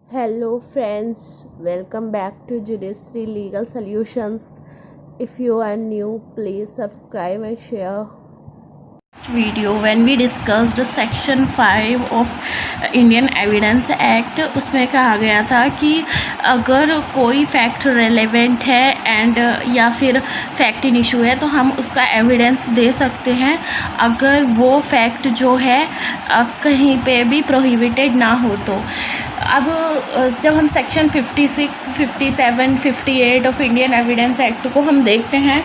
Hello, friends. Welcome back to Judiciary Legal Solutions. If you are new, please subscribe and share. Video when we discussed section 5 of Indian Evidence act, उसमें कहा गया था कि अगर कोई fact relevant है and या फिर फैक्ट इन इशू है तो हम उसका एविडेंस दे सकते हैं अगर वो फैक्ट जो है कहीं पे भी प्रोहिबिटेड ना हो। तो अब जब हम section 56, 57, 58 of Indian Evidence act को हम देखते हैं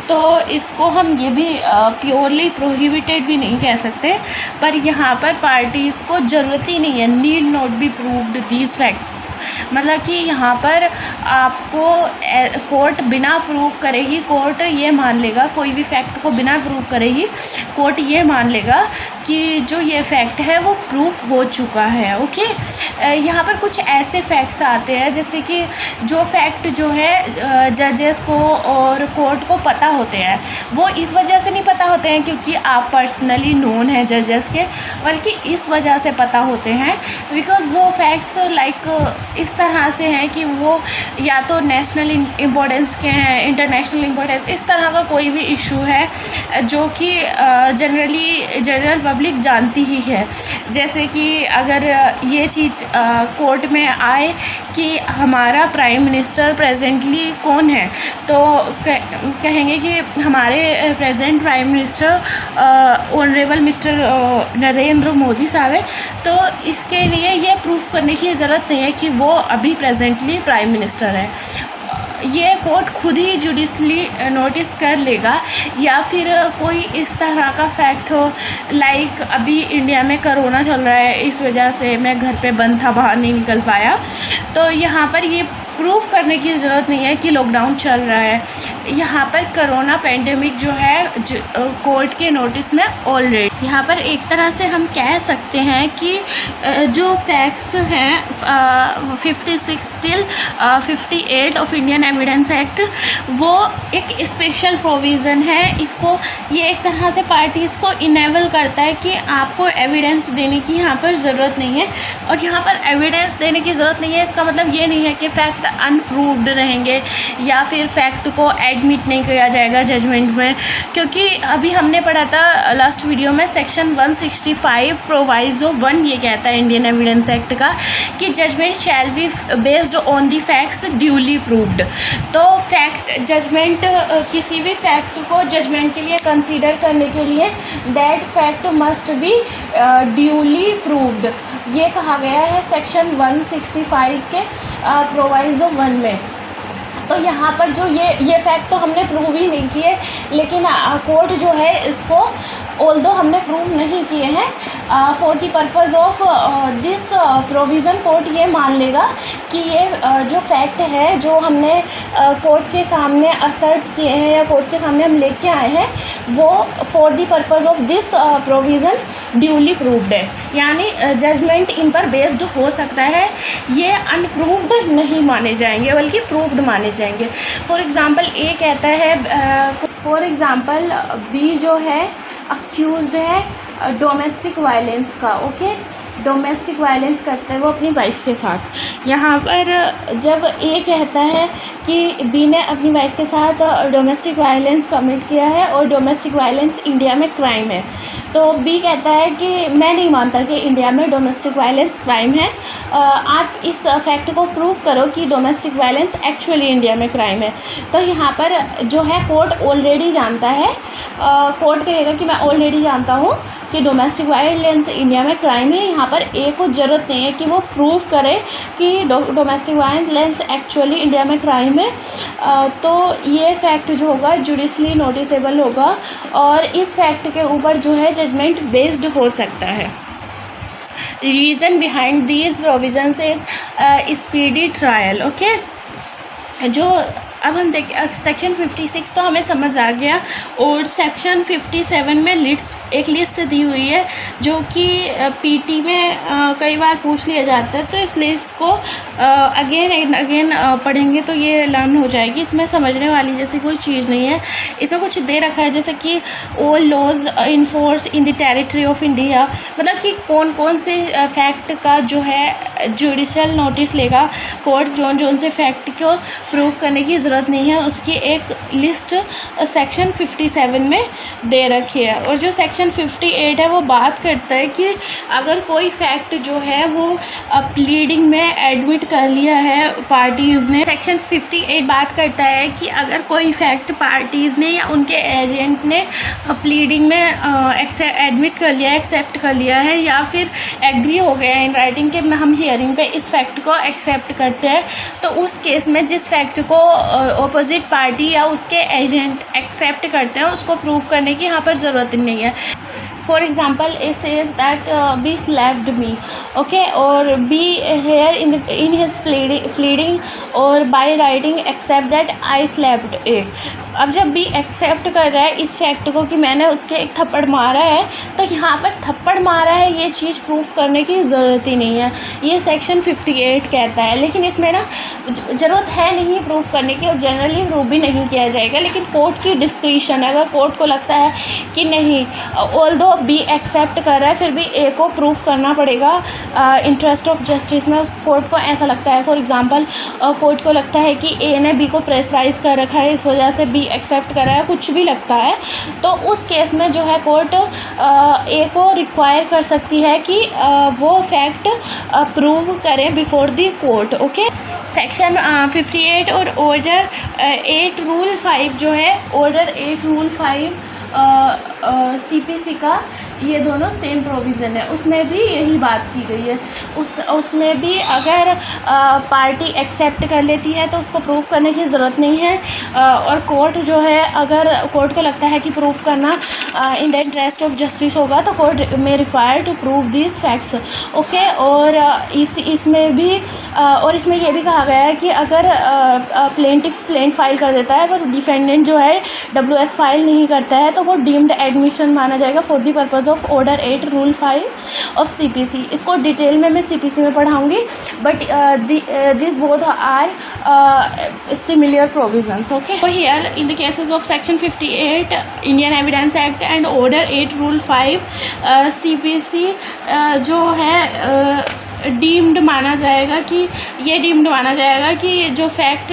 तो इसको हम ये भी प्योरली प्रोहिबिटेड भी नहीं कह सकते, पर यहाँ पर पार्टीज़ को ज़रूरत ही नहीं है, need not be proved these facts. मतलब कि यहाँ पर आपको कोर्ट बिना प्रूव करे ही कोर्ट ये मान लेगा, कोई भी फैक्ट को बिना प्रूव करे ही कोर्ट ये मान लेगा कि जो ये फैक्ट है वो प्रूफ हो चुका है। ओके, यहाँ पर कुछ ऐसे फैक्ट्स आते हैं जैसे कि जो फैक्ट जो है जजेस को और कोर्ट को पता होते हैं, वो इस वजह से नहीं पता होते हैं क्योंकि आप पर्सनली नोन हैं जजेस के, बल्कि इस वजह से पता होते हैं बिकॉज़ वो फैक्ट्स लाइक इस तरह से हैं कि वो या तो नेशनल इम्पोर्टेंस के हैं, इंटरनेशनल इम्पोर्टेंस, इस तरह का कोई भी इशू है जो कि जनरल पब्लिक जानती ही है। जैसे कि अगर ये चीज़ कोर्ट में आए कि हमारा प्राइम मिनिस्टर प्रेजेंटली कौन है, तो कहेंगे कि हमारे present prime minister honourable mister Narendra Modi साहब है, तो इसके लिए ये प्रूफ करने की ज़रूरत नहीं है कि वो अभी प्रेजेंटली प्राइम मिनिस्टर है। ये कोर्ट खुद ही जुडिशली नोटिस कर लेगा। या फिर कोई इस तरह का फैक्ट हो लाइक अभी इंडिया में कोरोना चल रहा है, इस वजह से मैं घर पे बंद था, बाहर नहीं निकल पाया, तो यहाँ पर ये प्रूफ करने की ज़रूरत नहीं है कि लॉकडाउन चल रहा है। यहाँ पर कोरोना पेंडेमिक जो है कोर्ट के नोटिस में ऑलरेडी, यहाँ पर एक तरह से हम कह सकते हैं कि जो फैक्ट्स हैं 56 till 58 of Indian Evidence act, वो एक स्पेशल प्रोविज़न है। इसको ये एक तरह से पार्टीज़ को इनेबल करता है कि आपको एविडेंस देने की यहाँ पर ज़रूरत नहीं है। और यहाँ पर एविडेंस देने की ज़रूरत नहीं है, इसका मतलब ये नहीं है कि फैक्ट अनप्रूव्ड रहेंगे या फिर फैक्ट को एडमिट नहीं किया जाएगा जजमेंट में, क्योंकि अभी हमने पढ़ा था लास्ट वीडियो में सेक्शन 165 प्रोवाइजो 1 ये कहता है इंडियन एविडेंस एक्ट का कि judgment shall be based on the facts duly proved. तो फैक्ट जजमेंट, किसी भी फैक्ट को जजमेंट के लिए कंसीडर करने के लिए that fact must be duly proved, ये कहा गया है सेक्शन 165 के प्रोवाइजो 1 में। तो यहाँ पर जो ये फैक्ट तो हमने प्रूव ही नहीं किए, लेकिन कोर्ट जो है इसको ऑल्दो हमने प्रूव नहीं किए हैं, for the purpose of this provision court ये मान लेगा कि ये जो फैक्ट है जो हमने कोर्ट के सामने असर्ट किए हैं या कोर्ट के सामने हम लेके आए हैं, वो for the purpose of this provision duly proved है, यानी जजमेंट इन पर बेस्ड हो सकता है, ये अनप्रूव्ड नहीं माने जाएंगे बल्कि प्रूव्ड माने जाएंगे। फॉर एग्ज़ाम्पल ए कहता है, फॉर एग्ज़ाम्पल बी जो है अक्यूज़्ड है डोमेस्टिक वायलेंस का। ओके, डोमेस्टिक वायलेंस करते हैं वो अपनी वाइफ के साथ। यहाँ पर जब ए कहता है कि बी ने अपनी वाइफ के साथ डोमेस्टिक वायलेंस कमिट किया है और डोमेस्टिक वायलेंस इंडिया में क्राइम है, तो बी कहता है कि मैं नहीं मानता कि इंडिया में डोमेस्टिक वायलेंस क्राइम है, आप इस फैक्ट को प्रूव करो कि डोमेस्टिक वायलेंस एक्चुअली इंडिया में क्राइम है। तो यहाँ पर जो है कोर्ट ऑलरेडी जानता है, कोर्ट कहेगा कि मैं ऑलरेडी जानता हूँ कि डोमेस्टिक वायलेंस इंडिया में क्राइम है। यहाँ पर ए को ज़रूरत नहीं है कि वो प्रूव करे कि डोमेस्टिक वायलेंस एक्चुअली इंडिया में क्राइम है। तो ये फैक्ट जो होगा जुडिशली नोटिसेबल होगा और इस फैक्ट के ऊपर जो है जजमेंट बेस्ड हो सकता है। Reason behind these provisions is speedy trial. Okay, जो अब हम देखें सेक्शन 56 तो हमें समझ आ गया, और सेक्शन 57 में एक लिस्ट दी हुई है जो कि पीटी में कई बार पूछ लिया जाता है, तो इस लिस्ट को अगेन एंड अगेन पढ़ेंगे तो ये लर्न हो जाएगी। इसमें समझने वाली जैसी कोई चीज़ नहीं है। इसमें कुछ दे रखा है जैसे कि all laws in force in the territory of India, मतलब कि कौन कौन से फैक्ट का जो है जुडिशल नोटिस लेगा कोर्ट, जोन से फैक्ट को प्रूव करने की ज़रूरत नहीं है, उसकी एक लिस्ट सेक्शन 57 में दे रखी है। और जो सेक्शन 58 है वो बात करता है कि अगर कोई फैक्ट जो है वो प्लीडिंग में एडमिट कर लिया है पार्टीज़ ने। सेक्शन 58 बात करता है कि अगर कोई फैक्ट पार्टीज़ ने या उनके एजेंट ने प्लीडिंग में एडमिट कर लिया है, एक्सेप्ट कर लिया है, या फिर एग्री हो गया है इन राइटिंग के हम हियरिंग पे इस फैक्ट को एक्सेप्ट करते हैं, तो उस केस में जिस फैक्ट को ऑपोजिट पार्टी या उसके एजेंट एक्सेप्ट करते हैं उसको प्रूव करने की यहाँ पर ज़रूरत नहीं है। For example it says that B slapped me, okay, और B here in his pleading और by writing accept that I slapped A. अब जब बी एक्सेप्ट कर रहा है इस फैक्ट को कि मैंने उसके एक थप्पड़ मारा है, तो यहाँ पर थप्पड़ मारा है ये चीज़ प्रूफ करने की ज़रूरत ही नहीं है, ये सेक्शन 58 कहता है। लेकिन इसमें ना ज़रूरत है नहीं प्रूफ करने की, और जनरली प्रूफ भी नहीं किया जाएगा, लेकिन कोर्ट की डिस्क्रिशन है। अगर कोर्ट को लगता है कि नहीं, ऑल्दो बी एक्सेप्ट कर रहा है, फिर भी ए को प्रूफ करना पड़ेगा इंटरेस्ट ऑफ जस्टिस में, उस कोर्ट को ऐसा लगता है। फॉर एग्जांपल कोर्ट को लगता है कि ए ने बी को प्रेशराइज कर रखा है, इस वजह से बी एक्सेप्ट कर रहा है, कुछ भी लगता है, तो उस केस में जो है कोर्ट ए को रिक्वायर कर सकती है कि वो फैक्ट प्रूव करें before the court, okay. Section 58 और ऑर्डर 8 रूल 5 जो है, ऑर्डर 8 रूल 5 CPC का, ये दोनों सेम प्रोविज़न है, उसमें भी यही बात की गई है। उसमें भी अगर पार्टी एक्सेप्ट कर लेती है तो उसको प्रूफ करने की ज़रूरत नहीं है, और कोर्ट जो है अगर कोर्ट को लगता है कि प्रूफ करना in the interest of justice होगा तो कोर्ट में require to prove this facts, okay. और इसमें भी और इसमें यह भी कहा गया है कि अगर प्लेंट फाइल कर देता है पर डिफेंडेंट जो है WS फाइल नहीं करता है तो वो डीम्ड एडमिशन माना जाएगा for the purpose of order 8 rule 5 of CPC। इसको डिटेल में मैं CPC में पढ़ाऊँगी, but this both are similar provisions, okay. So here in the cases of section 58 Indian Evidence Act and order 8 rule 5 CPC जो है deemed माना जाएगा कि ये डीम्ड माना जाएगा कि जो फैक्ट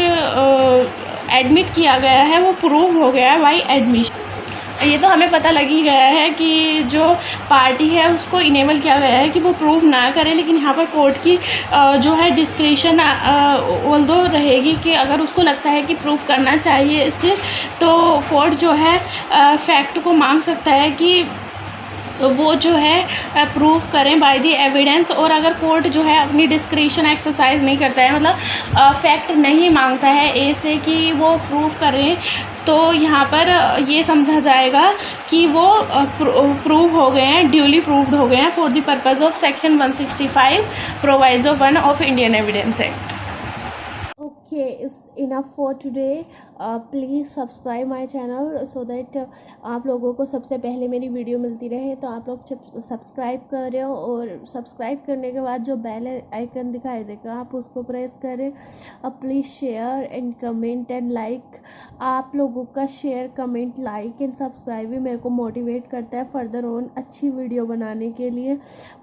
एडमिट किया गया है वो प्रूव हो गया है बाई एडमिशन। ये तो हमें पता लग ही गया है कि जो पार्टी है उसको इनेबल किया गया है कि वो प्रूव ना करें, लेकिन यहाँ पर कोर्ट की जो है डिस्क्रिशन ऑल्दो रहेगी कि अगर उसको लगता है कि प्रूव करना चाहिए स्टिल, तो कोर्ट जो है फैक्ट को मांग सकता है कि वो जो है प्रूव करें बाय द एविडेंस। और अगर कोर्ट जो है अपनी डिस्क्रिशन एक्सरसाइज नहीं करता है, मतलब फैक्ट नहीं मांगता है ए से कि वो प्रूव करें, तो यहाँ पर ये समझा जाएगा कि वो प्रूव हो गए हैं, ड्यूली प्रूव्ड हो गए हैं for the purpose of section 165 proviso 1 of Indian Evidence act. Okay, it's enough for today. Please subscribe my channel so that आप लोगों को सबसे पहले मेरी वीडियो मिलती रहे। तो आप लोग सब्सक्राइब कर रहे हो, और सब्सक्राइब करने के बाद जो बेल आइकन दिखाई देगा आप उसको प्रेस करें। Please share and comment and like. आप लोगों का share, comment, like and subscribe भी मेरे को मोटिवेट करता है फर्दर ऑन अच्छी वीडियो बनाने के लिए।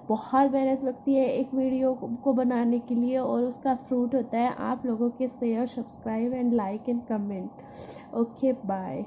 बहुत मेहनत लगती है एक वीडियो को बनाने के लिए, और उसका फ्रूट होता है आप लोगों के share, subscribe and like and comment. Okay, bye.